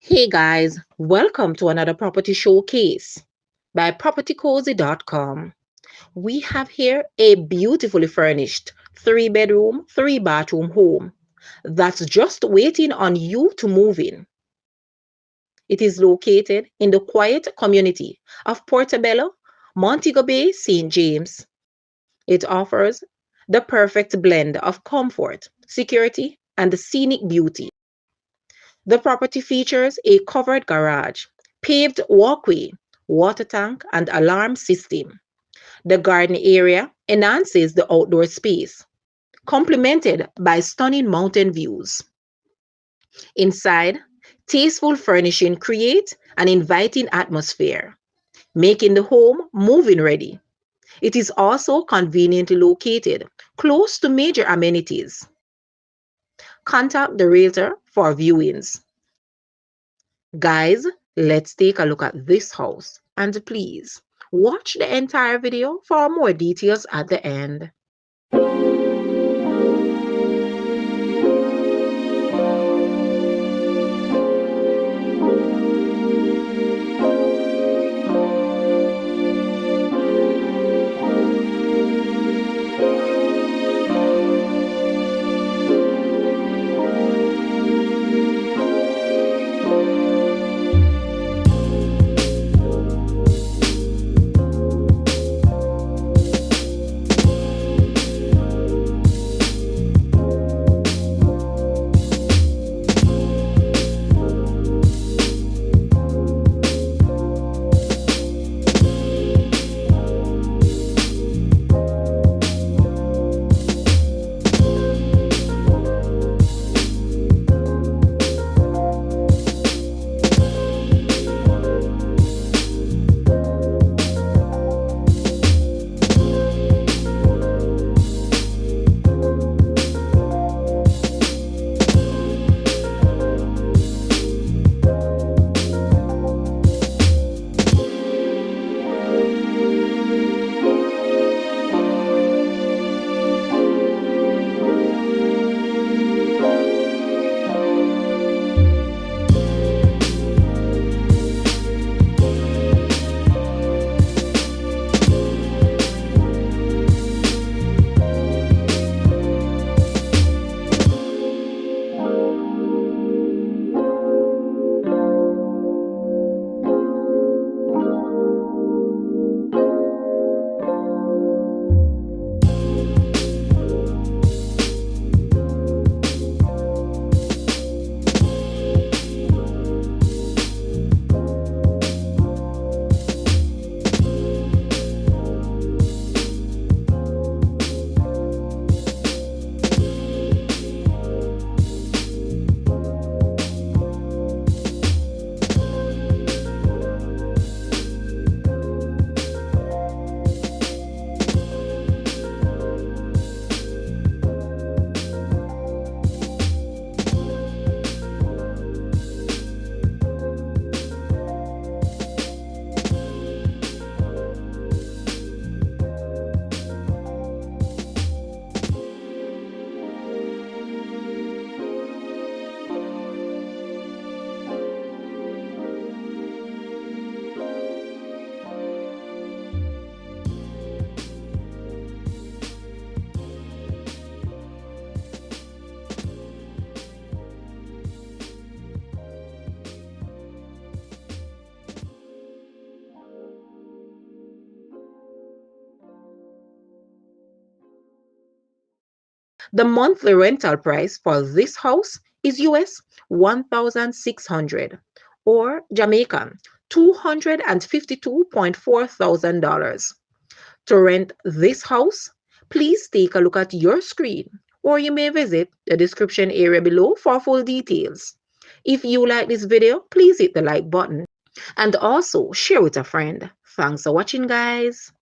Hey guys, welcome to another property showcase by propertycozy.com. We have here a beautifully furnished 3-bedroom, 3-bathroom home that's just waiting on you to move in. It is located in the quiet community of Porto Bello, Montego Bay, St. James. It offers the perfect blend of comfort, security, and the scenic beauty. The property features a covered garage, paved walkway, water tank, and alarm system. The garden area enhances the outdoor space, complemented by stunning mountain views. Inside, tasteful furnishing creates an inviting atmosphere, making the home move-in ready. It is also conveniently located close to major amenities. Contact the realtor for viewings. Guys, let's take a look at this house and please watch the entire video for more details at the end. The monthly rental price for this house is US 1,600 or Jamaican $252,400. To rent this house, please take a look at your screen or you may visit the description area below for full details. If you like this video, please hit the like button and also share with a friend. Thanks for watching, guys.